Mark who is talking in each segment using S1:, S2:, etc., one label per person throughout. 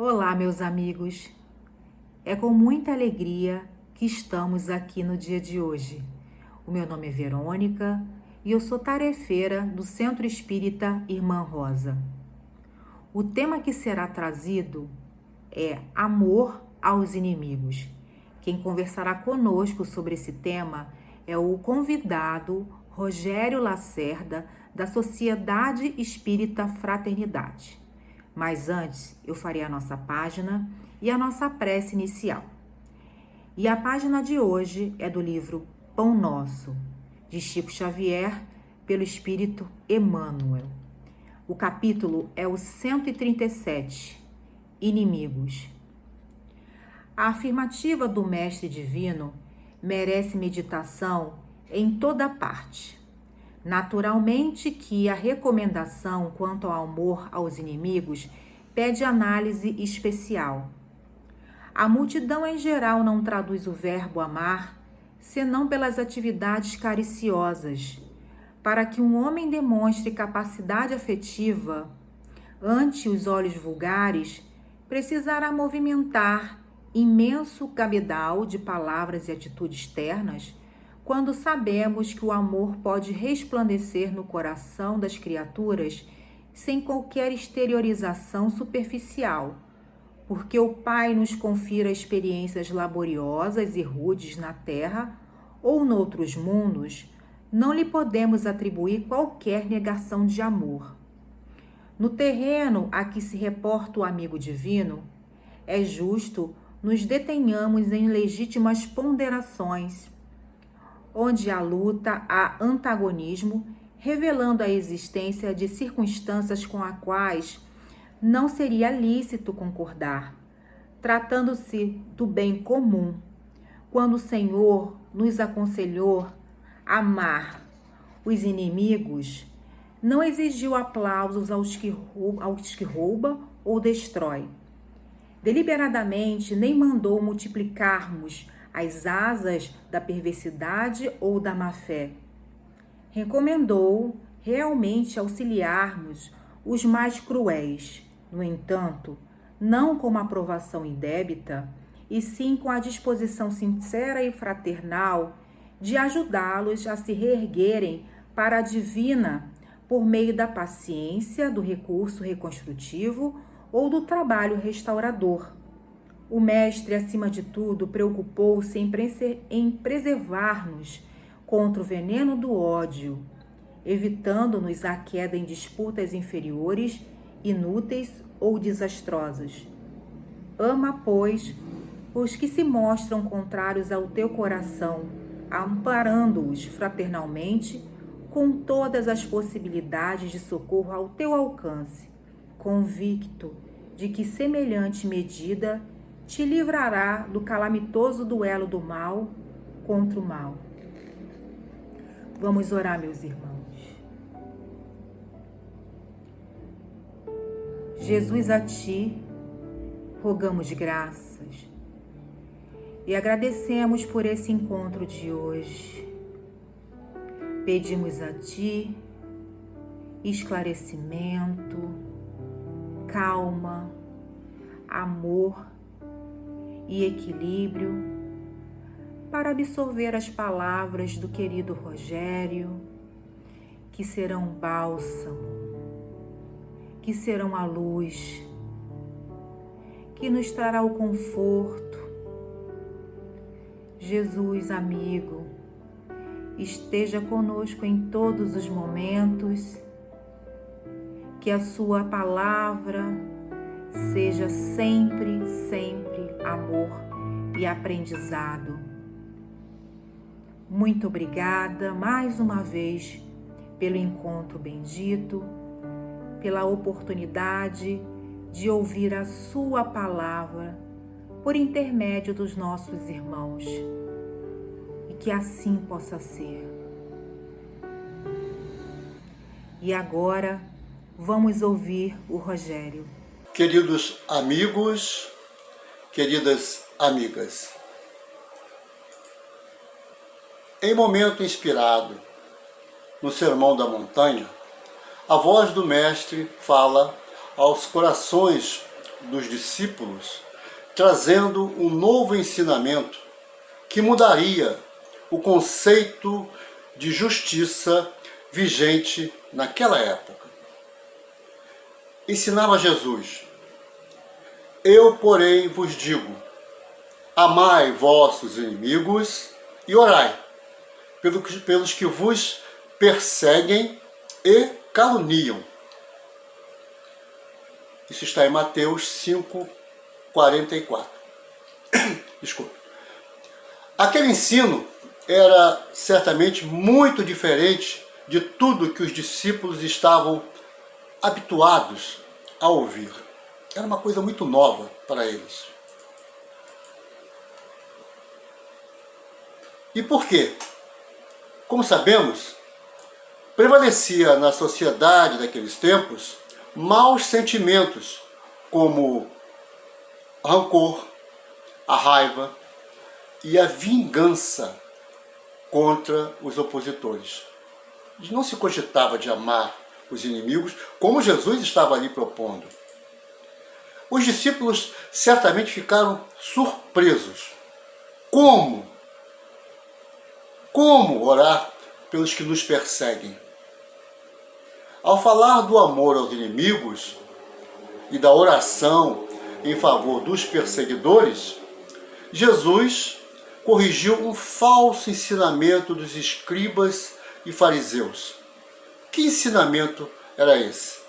S1: Olá, meus amigos. É com muita alegria que estamos aqui no dia de hoje. O meu nome é Verônica e eu sou tarefeira do Centro Espírita Irmã Rosa. O tema que será trazido é Amor aos Inimigos. Quem conversará conosco sobre esse tema é o convidado Rogério Lacerda, da Sociedade Espírita Fraternidade. Mas antes, eu farei a nossa página e a nossa prece inicial. E a página de hoje é do livro Pão Nosso, de Chico Xavier, pelo Espírito Emmanuel. O capítulo é o 137, Inimigos. A afirmativa do Mestre Divino merece meditação em toda parte. Naturalmente que a recomendação quanto ao amor aos inimigos pede análise especial. A multidão em geral não traduz o verbo amar senão pelas atividades cariciosas. Para que um homem demonstre capacidade afetiva ante os olhos vulgares, precisará movimentar imenso cabedal de palavras e atitudes ternas, quando sabemos que o amor pode resplandecer no coração das criaturas sem qualquer exteriorização superficial, porque o Pai nos confira experiências laboriosas e rudes na terra ou noutros mundos, não lhe podemos atribuir qualquer negação de amor. No terreno a que se reporta o amigo divino, é justo nos detenhamos em legítimas ponderações, onde a luta há antagonismo, revelando a existência de circunstâncias com as quais não seria lícito concordar, tratando-se do bem comum, quando o Senhor nos aconselhou amar os inimigos, não exigiu aplausos aos que rouba ou destrói. Deliberadamente nem mandou multiplicarmos as asas da perversidade ou da má-fé. Recomendou realmente auxiliarmos os mais cruéis, no entanto, não com uma aprovação indébita, e sim com a disposição sincera e fraternal de ajudá-los a se reerguerem para a divina por meio da paciência, do recurso reconstrutivo ou do trabalho restaurador. O Mestre, acima de tudo, preocupou-se em preservar-nos contra o veneno do ódio, evitando-nos a queda em disputas inferiores, inúteis ou desastrosas. Ama, pois, os que se mostram contrários ao teu coração, amparando-os fraternalmente com todas as possibilidades de socorro ao teu alcance, convicto de que semelhante medida te livrará do calamitoso duelo do mal contra o mal. Vamos orar, meus irmãos. Jesus, a ti rogamos graças e agradecemos por esse encontro de hoje. Pedimos a ti esclarecimento, calma, amor e equilíbrio para absorver as palavras do querido Rogério, que serão bálsamo, que serão a luz, que nos trará o conforto. Jesus, amigo, esteja conosco em todos os momentos, que a sua palavra seja sempre, sempre amor e aprendizado. Muito obrigada mais uma vez pelo encontro bendito, pela oportunidade de ouvir a sua palavra por intermédio dos nossos irmãos. E que assim possa ser. E agora vamos ouvir o Rogério.
S2: Queridos amigos, queridas amigas, em momento inspirado no Sermão da Montanha, a voz do Mestre fala aos corações dos discípulos, trazendo um novo ensinamento que mudaria o conceito de justiça vigente naquela época. Ensinava Jesus: eu, porém, vos digo, amai vossos inimigos e orai pelos que vos perseguem e caluniam. Isso está em Mateus 5:44. Desculpa. Aquele ensino era certamente muito diferente de tudo que os discípulos estavam habituados a ouvir. Era uma coisa muito nova para eles. E por quê? Como sabemos, prevalecia na sociedade daqueles tempos maus sentimentos como rancor, a raiva e a vingança contra os opositores. Não se cogitava de amar os inimigos como Jesus estava ali propondo. Os discípulos certamente ficaram surpresos. Como orar pelos que nos perseguem? Ao falar do amor aos inimigos e da oração em favor dos perseguidores, Jesus corrigiu um falso ensinamento dos escribas e fariseus. Que ensinamento era esse?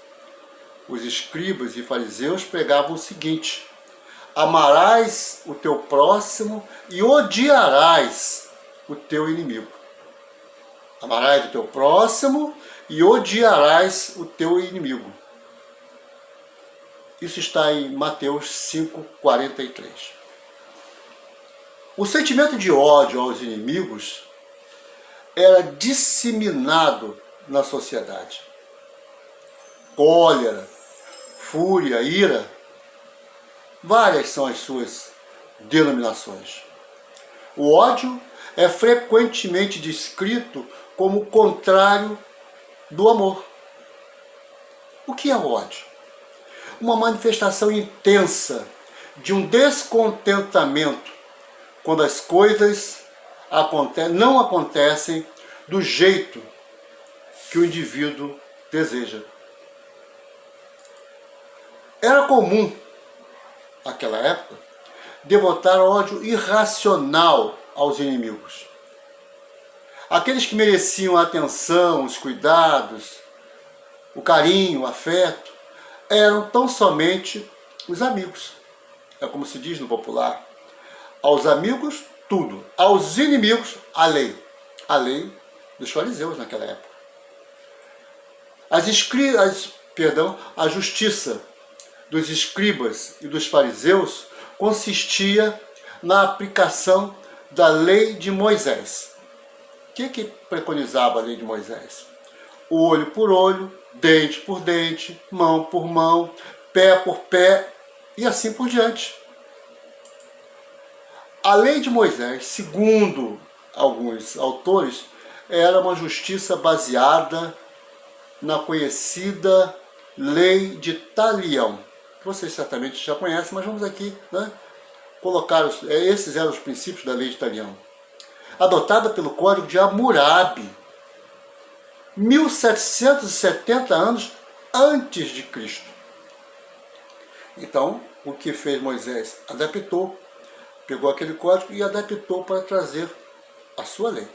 S2: Os escribas e fariseus pregavam o seguinte: amarás o teu próximo e odiarás o teu inimigo. Amarás o teu próximo e odiarás o teu inimigo. Isso está em Mateus 5:43. O sentimento de ódio aos inimigos era disseminado na sociedade. Cólera, fúria, ira, várias são as suas denominações. O ódio é frequentemente descrito como o contrário do amor. O que é o ódio? Uma manifestação intensa de um descontentamento quando as coisas não acontecem do jeito que o indivíduo deseja. Era comum, naquela época, devotar ódio irracional aos inimigos. Aqueles que mereciam a atenção, os cuidados, o carinho, o afeto, eram tão somente os amigos. É como se diz no popular: aos amigos, tudo. Aos inimigos, a lei. A lei dos fariseus naquela época. A justiça dos escribas e dos fariseus consistia na aplicação da lei de Moisés. O que preconizava a lei de Moisés? Olho por olho, dente por dente, mão por mão, pé por pé e assim por diante. A lei de Moisés, segundo alguns autores, era uma justiça baseada na conhecida lei de Talião. Vocês certamente já conhecem, mas vamos aqui, colocar, esses eram os princípios da lei de Talião. Adotada pelo Código de Hammurabi, 1770 anos antes de Cristo. Então, o que fez Moisés? Adaptou, pegou aquele código e adaptou para trazer a sua lei.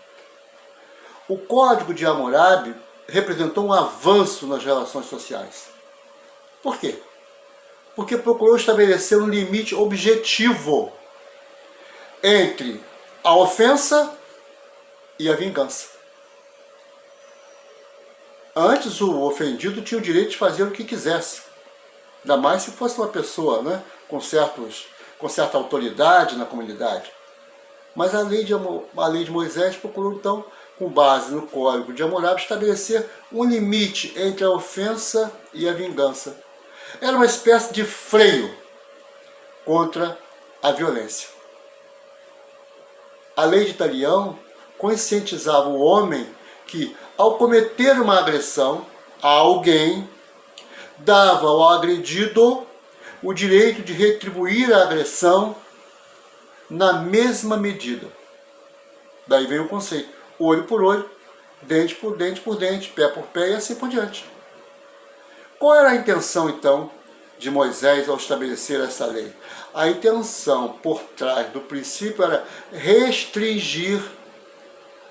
S2: O Código de Hammurabi representou um avanço nas relações sociais. Por quê? Porque procurou estabelecer um limite objetivo entre a ofensa e a vingança. Antes, o ofendido tinha o direito de fazer o que quisesse. Ainda mais se fosse uma pessoa, com certa autoridade na comunidade. Mas a lei de Moisés procurou, então, com base no Código de Hammurabi, estabelecer um limite entre a ofensa e a vingança. Era uma espécie de freio contra a violência. A lei de Talião conscientizava o homem que, ao cometer uma agressão a alguém, dava ao agredido o direito de retribuir a agressão na mesma medida. Daí vem o conceito: olho por olho, dente por dente por dente, pé por pé e assim por diante. Qual era a intenção, então, de Moisés ao estabelecer essa lei? A intenção por trás do princípio era restringir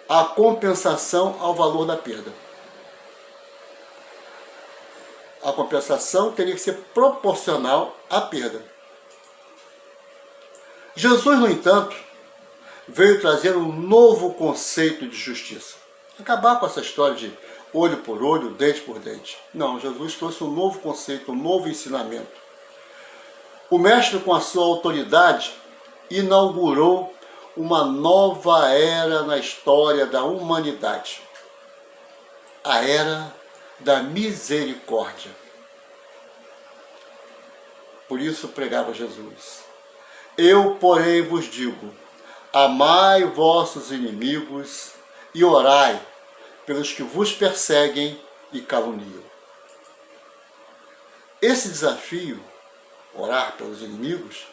S2: a compensação ao valor da perda. A compensação teria que ser proporcional à perda. Jesus, no entanto, veio trazer um novo conceito de justiça. Acabar com essa história de olho por olho, dente por dente. Não, Jesus trouxe um novo conceito, um novo ensinamento. O mestre, com a sua autoridade, inaugurou uma nova era na história da humanidade. A era da misericórdia. Por isso pregava Jesus: eu, porém, vos digo, amai vossos inimigos e orai pelos que vos perseguem e caluniam. Esse desafio, orar pelos inimigos,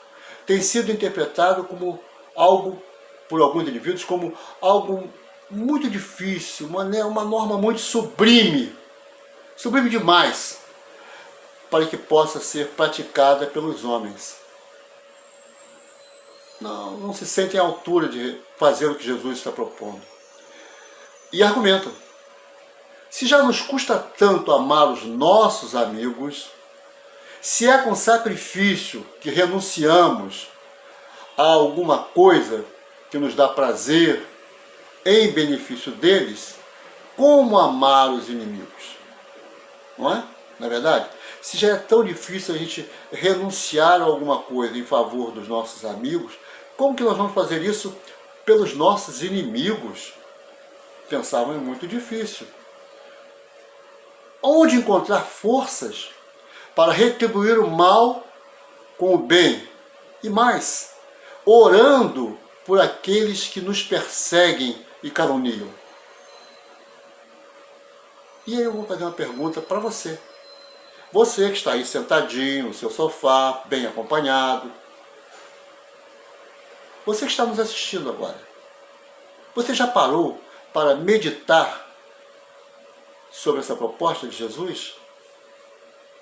S2: tem sido interpretado como algo, por alguns indivíduos, como algo muito difícil, uma norma muito sublime demais, para que possa ser praticada pelos homens. Não se sentem à altura de fazer o que Jesus está propondo. E argumentam: se já nos custa tanto amar os nossos amigos, se é com sacrifício que renunciamos a alguma coisa que nos dá prazer em benefício deles, como amar os inimigos? Não é? Não é verdade? Se já é tão difícil a gente renunciar a alguma coisa em favor dos nossos amigos, como que nós vamos fazer isso pelos nossos inimigos? Pensavam, é muito difícil. Onde encontrar forças para retribuir o mal com o bem? E mais, orando por aqueles que nos perseguem e caluniam. E aí eu vou fazer uma pergunta para você. Você que está aí sentadinho no seu sofá, bem acompanhado. Você que está nos assistindo agora. Você já parou para meditar sobre essa proposta de Jesus?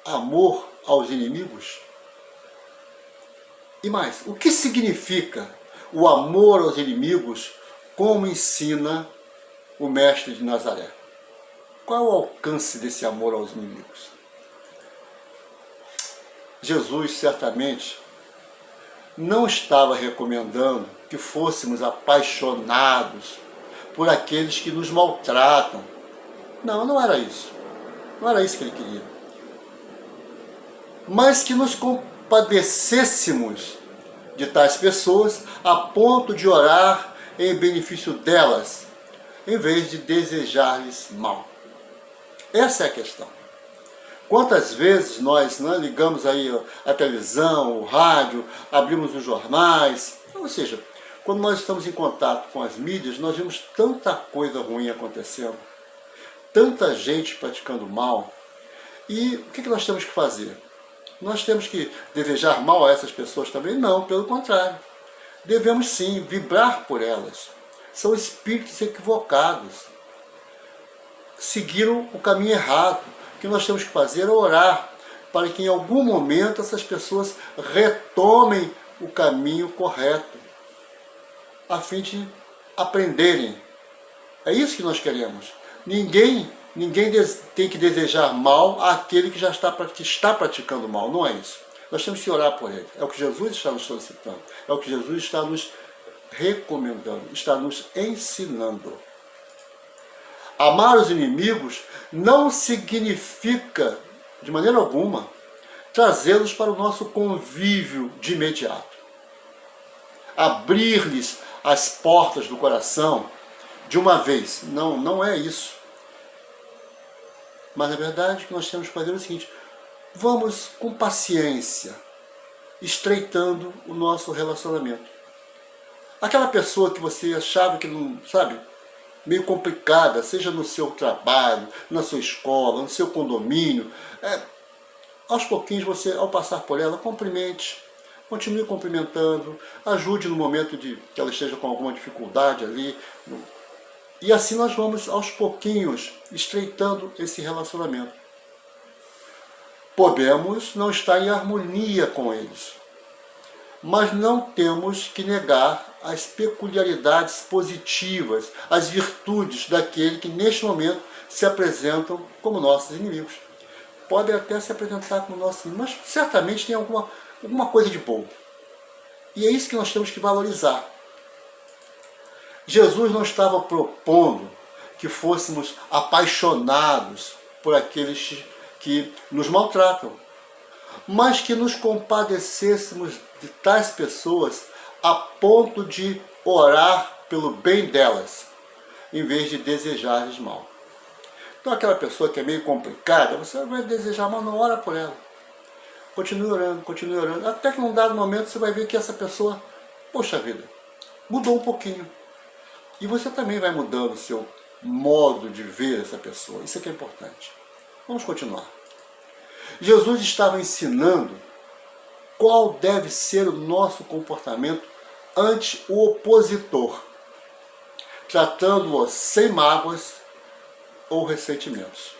S2: Amor aos inimigos? E mais, o que significa o amor aos inimigos, como ensina o Mestre de Nazaré? Qual é o alcance desse amor aos inimigos? Jesus certamente não estava recomendando que fôssemos apaixonados por aqueles que nos maltratam. Não era isso. Não era isso que ele queria. Mas que nos compadecêssemos de tais pessoas a ponto de orar em benefício delas, em vez de desejar-lhes mal. Essa é a questão. Quantas vezes nós ligamos aí a televisão, o rádio, abrimos os jornais, ou seja, quando nós estamos em contato com as mídias, nós vemos tanta coisa ruim acontecendo, tanta gente praticando mal, e o que nós temos que fazer? Nós temos que desejar mal a essas pessoas também? Não, pelo contrário. Devemos sim vibrar por elas. São espíritos equivocados. Seguiram o caminho errado. O que nós temos que fazer é orar para que em algum momento essas pessoas retomem o caminho correto, a fim de aprenderem. É isso que nós queremos. Ninguém tem que desejar mal àquele que está praticando mal. Não é isso. Nós temos que orar por ele. É o que Jesus está nos solicitando. É o que Jesus está nos recomendando, está nos ensinando. Amar os inimigos não significa, de maneira alguma, trazê-los para o nosso convívio de imediato. Abrir-lhes as portas do coração de uma vez. Não é isso. Mas, na verdade, o que nós temos que fazer é o seguinte: vamos com paciência, estreitando o nosso relacionamento. Aquela pessoa que você achava que não, sabe, meio complicada, seja no seu trabalho, na sua escola, no seu condomínio, Aos pouquinhos você, ao passar por ela, cumprimente, continue cumprimentando, ajude no momento de que ela esteja com alguma dificuldade ali. E assim nós vamos aos pouquinhos estreitando esse relacionamento. Podemos não estar em harmonia com eles, mas não temos que negar as peculiaridades positivas, as virtudes daquele que neste momento se apresentam como nossos inimigos. Podem até se apresentar como nossos inimigos, mas certamente tem alguma coisa de bom. E é isso que nós temos que valorizar. Jesus não estava propondo que fôssemos apaixonados por aqueles que nos maltratam, mas que nos compadecêssemos de tais pessoas a ponto de orar pelo bem delas, em vez de desejar-lhes mal. Então aquela pessoa que é meio complicada, você vai desejar mal, não ora por ela. Continue orando, até que num dado momento você vai ver que essa pessoa, poxa vida, mudou um pouquinho. E você também vai mudando o seu modo de ver essa pessoa. Isso é que é importante. Vamos continuar. Jesus estava ensinando qual deve ser o nosso comportamento ante o opositor, tratando-o sem mágoas ou ressentimentos.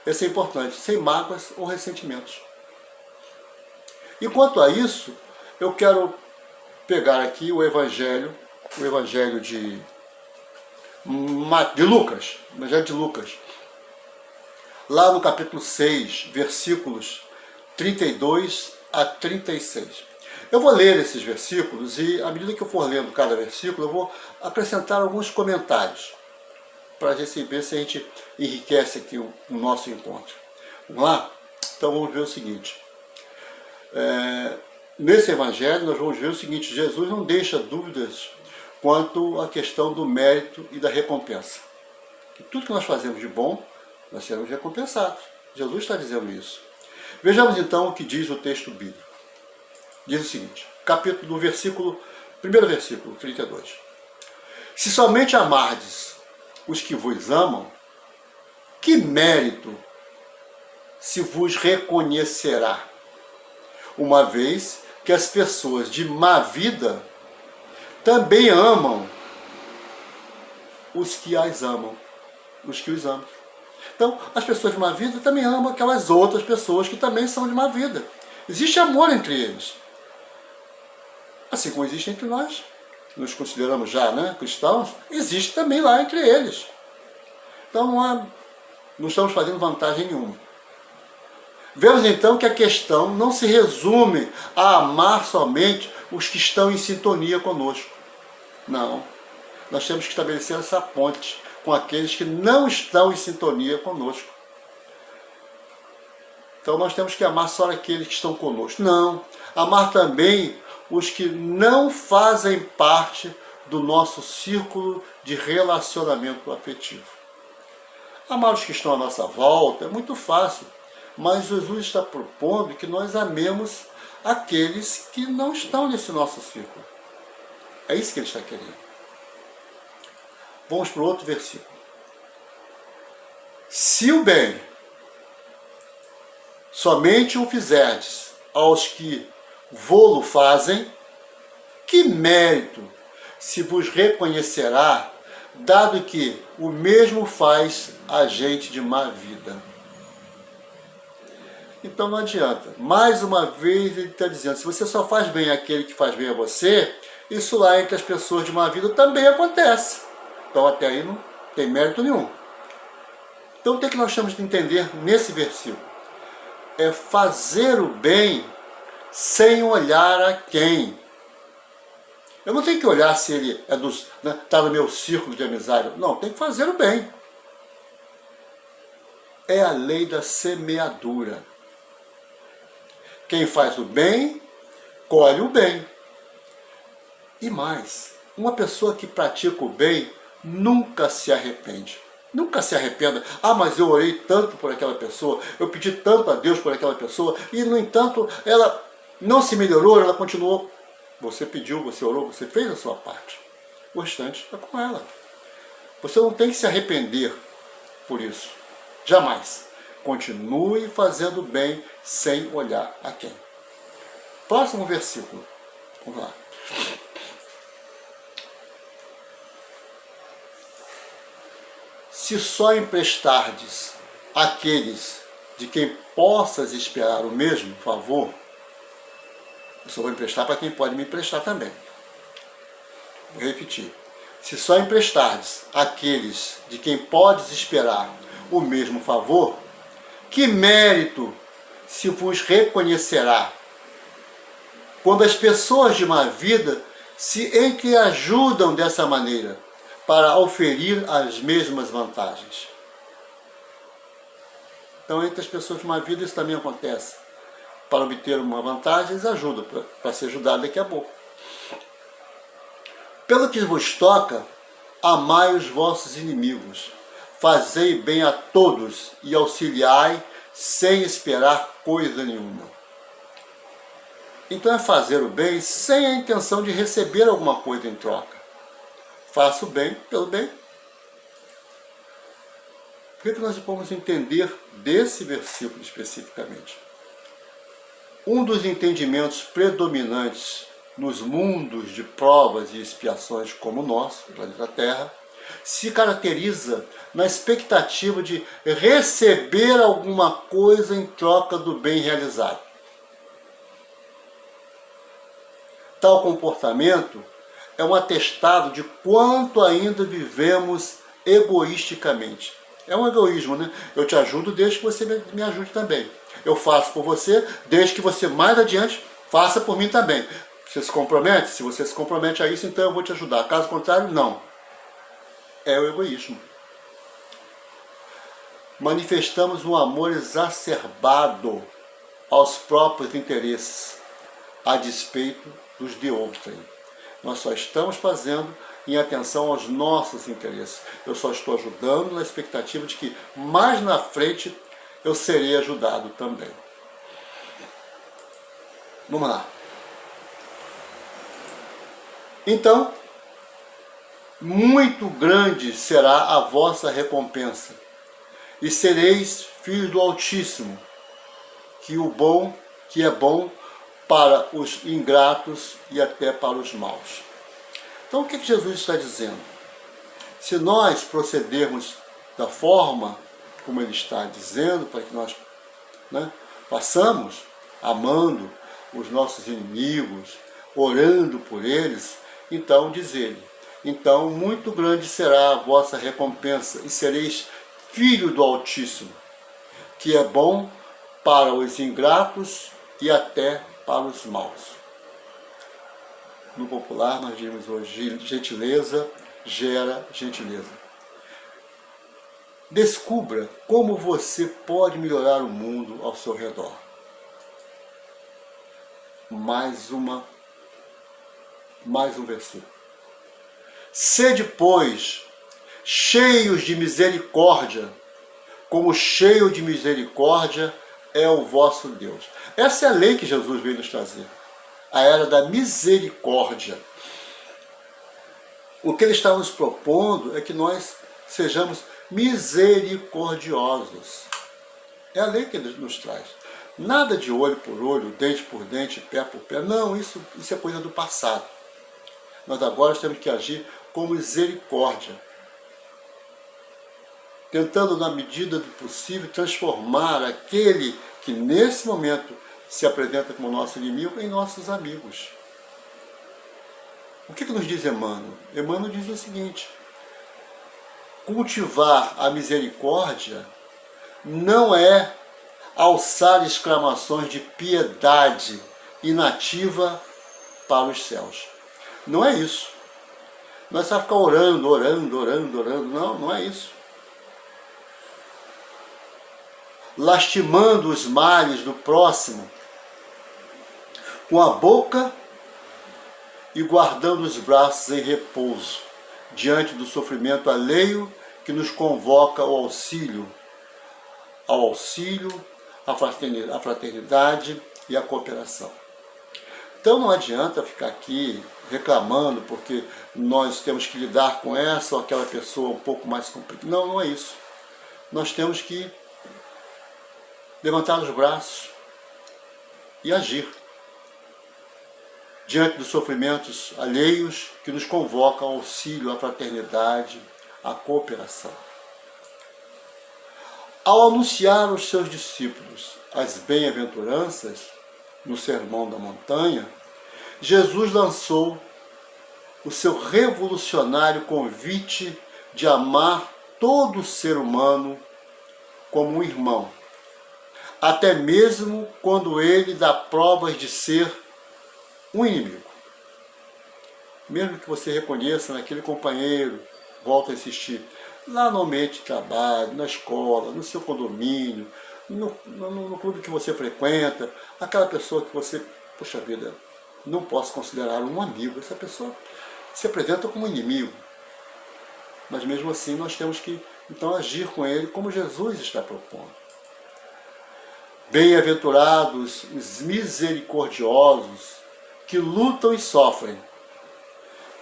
S2: Isso é importante, sem mágoas ou ressentimentos. E quanto a isso, eu quero pegar aqui o Evangelho de Lucas, o Evangelho de Lucas, lá no capítulo 6, versículos 32 a 36. Eu vou ler esses versículos e, à medida que eu for lendo cada versículo, eu vou acrescentar alguns comentários para ver se a gente enriquece aqui o nosso encontro. Vamos lá? Então vamos ver o seguinte. Nesse evangelho nós vamos ver o seguinte: Jesus não deixa dúvidas quanto à questão do mérito e da recompensa. Que tudo que nós fazemos de bom, nós seremos recompensados. Jesus está dizendo isso. Vejamos então o que diz o texto bíblico. Diz o seguinte, primeiro versículo, 32. Se somente amardes os que vos amam, que mérito se vos reconhecerá, uma vez que as pessoas de má vida também amam os que as amam, os que os amam. Então, as pessoas de má vida também amam aquelas outras pessoas que também são de má vida. Existe amor entre eles. Assim como existe entre nós, nos consideramos já cristãos, existe também lá entre eles. Então não estamos fazendo vantagem nenhuma. Vemos então que a questão não se resume a amar somente os que estão em sintonia conosco. Não. Nós temos que estabelecer essa ponte com aqueles que não estão em sintonia conosco. Então nós temos que amar só aqueles que estão conosco. Não. Amar também os que não fazem parte do nosso círculo de relacionamento afetivo. Amar os que estão à nossa volta é muito fácil, mas Jesus está propondo que nós amemos aqueles que não estão nesse nosso círculo. É isso que ele está querendo. Vamos para o outro versículo. Se o bem somente o fizerdes aos que vô-lo fazem, que mérito se vos reconhecerá, dado que o mesmo faz a gente de má vida. Então não adianta. Mais uma vez ele está dizendo, se você só faz bem àquele que faz bem a você, isso lá entre as pessoas de má vida também acontece. Então até aí não tem mérito nenhum. Então o que nós temos de entender nesse versículo? É fazer o bem sem olhar a quem. Eu não tenho que olhar se ele está no meu círculo de amizade. Não, tem que fazer o bem. É a lei da semeadura. Quem faz o bem, colhe o bem. E mais, uma pessoa que pratica o bem nunca se arrepende. Nunca se arrependa. Ah, mas eu orei tanto por aquela pessoa, eu pedi tanto a Deus por aquela pessoa, e no entanto ela não se melhorou, ela continuou. Você pediu, você orou, você fez a sua parte. O restante é com ela. Você não tem que se arrepender por isso. Jamais. continue fazendo bem sem olhar a quem. Próximo versículo. Vamos lá. Se só emprestardes àqueles de quem possas esperar o mesmo favor, eu só vou emprestar para quem pode me emprestar também. Vou repetir. Se só emprestardes àqueles de quem podes esperar o mesmo favor, que mérito se vos reconhecerá quando as pessoas de má vida se entreajudam dessa maneira para oferir as mesmas vantagens? Então, entre as pessoas de má vida, isso também acontece. Para obter uma vantagem, eles ajudam, para ser ajudado daqui a pouco. Pelo que vos toca, amai os vossos inimigos, fazei bem a todos e auxiliai sem esperar coisa nenhuma. Então é fazer o bem sem a intenção de receber alguma coisa em troca. Faça o bem pelo bem. O que nós podemos entender desse versículo especificamente? Um dos entendimentos predominantes nos mundos de provas e expiações como o nosso, o planeta Terra, se caracteriza na expectativa de receber alguma coisa em troca do bem realizado. Tal comportamento é um atestado de quanto ainda vivemos egoisticamente. É um egoísmo, né? Eu te ajudo desde que você me ajude também. Eu faço por você desde que você mais adiante faça por mim também. Você se compromete? Se você se compromete a isso, então eu vou te ajudar. Caso contrário, não. É o egoísmo. Manifestamos um amor exacerbado aos próprios interesses, a despeito dos de outrem. Nós só estamos fazendo em atenção aos nossos interesses. Eu só estou ajudando na expectativa de que mais na frente eu serei ajudado também. Vamos lá. Então, muito grande será a vossa recompensa, e sereis filhos do Altíssimo, que é bom para os ingratos e até para os maus. Então, o que Jesus está dizendo? Se nós procedermos da forma como Ele está dizendo, para que nós façamos, amando os nossos inimigos, orando por eles, então diz Ele, então muito grande será a vossa recompensa, e sereis filho do Altíssimo, que é bom para os ingratos e até para os maus. No popular nós dizemos hoje, gentileza gera gentileza. Descubra como você pode melhorar o mundo ao seu redor. Mais um versículo. Sede, pois, cheios de misericórdia, como cheio de misericórdia é o vosso Deus. Essa é a lei que Jesus veio nos trazer. A era da misericórdia. O que Ele está nos propondo é que nós sejamos misericordiosos. É a lei que Ele nos traz. Nada de olho por olho, dente por dente, pé por pé. Não, isso é coisa do passado. Nós agora temos que agir com misericórdia, tentando, na medida do possível, transformar aquele que nesse momento se apresenta como nosso inimigo em nossos amigos. O que nos diz Emmanuel? Emmanuel diz o seguinte: cultivar a misericórdia não é alçar exclamações de piedade inativa para os céus. Não é isso. Não é só ficar orando. Não, não é isso. Lastimando os males do próximo com a boca e guardando os braços em repouso diante do sofrimento alheio que nos convoca ao auxílio, à fraternidade e à cooperação. Então não adianta ficar aqui reclamando porque nós temos que lidar com essa ou aquela pessoa um pouco mais complicada. Não, não é isso. Nós temos que levantar os braços e agir diante dos sofrimentos alheios que nos convocam ao auxílio, à fraternidade, à cooperação. Ao anunciar aos seus discípulos as bem-aventuranças no Sermão da Montanha, Jesus lançou o seu revolucionário convite de amar todo ser humano como um irmão, até mesmo quando ele dá provas de ser um inimigo. Mesmo que você reconheça naquele companheiro, volta a insistir, lá no ambiente de trabalho, na escola, no seu condomínio, no clube que você frequenta, aquela pessoa que você, puxa vida, não posso considerar um amigo, essa pessoa se apresenta como inimigo. Mas mesmo assim nós temos que então agir com ele como Jesus está propondo. Bem-aventurados os misericordiosos, que lutam e sofrem,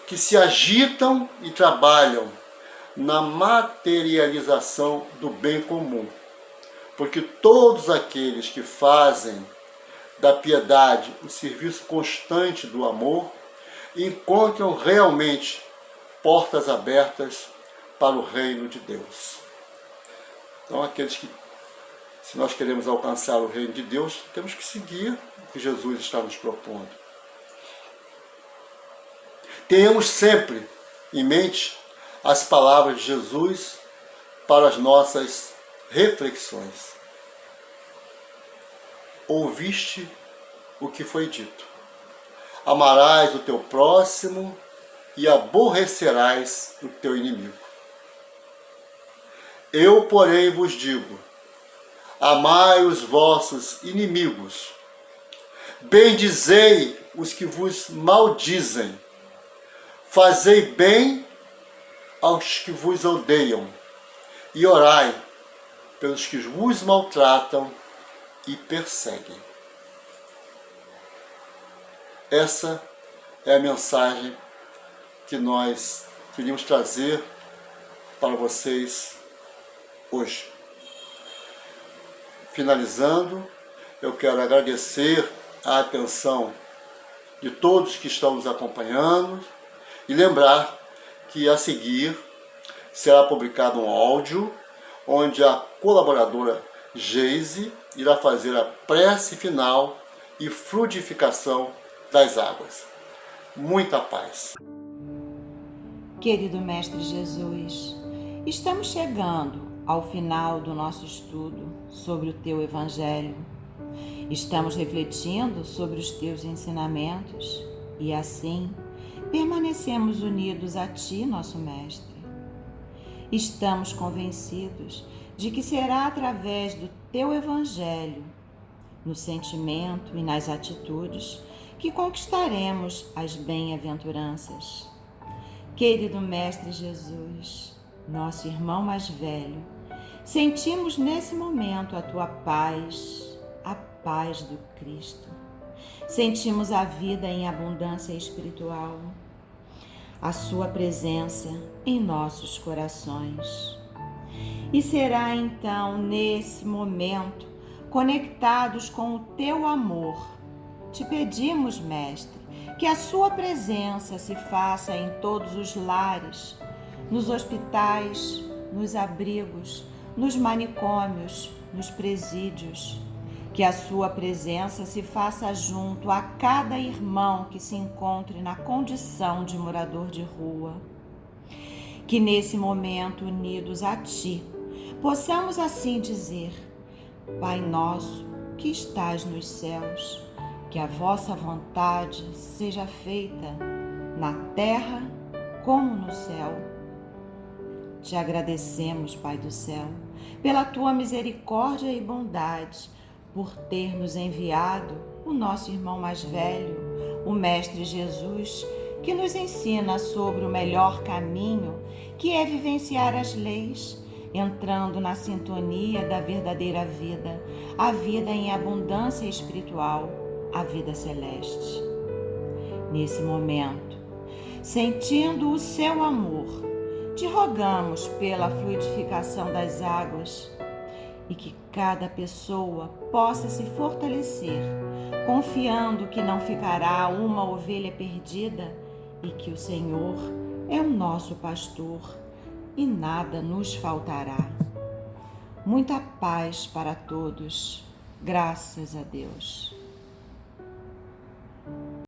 S2: que se agitam e trabalham na materialização do bem comum, porque todos aqueles que fazem da piedade o serviço constante do amor encontram realmente portas abertas para o reino de Deus. Então, aqueles que, se nós queremos alcançar o reino de Deus, temos que seguir o que Jesus está nos propondo. Tenhamos sempre em mente as palavras de Jesus para as nossas reflexões. Ouviste o que foi dito. Amarás o teu próximo e aborrecerás o teu inimigo. Eu, porém, vos digo, amai os vossos inimigos, bendizei os que vos maldizem, fazei bem aos que vos odeiam, e orai pelos que vos maltratam e perseguem. Essa é a mensagem que nós queríamos trazer para vocês hoje. Finalizando, eu quero agradecer a atenção de todos que estão nos acompanhando e lembrar que a seguir será publicado um áudio onde a colaboradora Geise irá fazer a prece final e frutificação das águas. Muita paz.
S3: Querido Mestre Jesus, estamos chegando ao final do nosso estudo sobre o Teu Evangelho. Estamos refletindo sobre os Teus ensinamentos e assim permanecemos unidos a Ti, nosso Mestre. Estamos convencidos de que será através do Teu Evangelho, no sentimento e nas atitudes, que conquistaremos as bem-aventuranças. Querido Mestre Jesus, nosso irmão mais velho, sentimos nesse momento a Tua paz, a paz do Cristo. Sentimos a vida em abundância espiritual, a Sua presença em nossos corações. E será então nesse momento, conectados com o Teu amor, te pedimos, Mestre, que a Sua presença se faça em todos os lares, nos hospitais, nos abrigos, nos manicômios, nos presídios. Que a Sua presença se faça junto a cada irmão que se encontre na condição de morador de rua. Que nesse momento, unidos a Ti, possamos assim dizer: Pai nosso, que estás nos céus, que a vossa vontade seja feita na terra como no céu. Te agradecemos, Pai do céu, pela Tua misericórdia e bondade, por ter nos enviado o nosso irmão mais velho, o Mestre Jesus, que nos ensina sobre o melhor caminho, que é vivenciar as leis, entrando na sintonia da verdadeira vida, a vida em abundância espiritual, a vida celeste. Nesse momento, sentindo o Seu amor, te rogamos pela fluidificação das águas e que cada pessoa possa se fortalecer, confiando que não ficará uma ovelha perdida e que o Senhor é o nosso pastor e nada nos faltará. Muita paz para todos. Graças a Deus.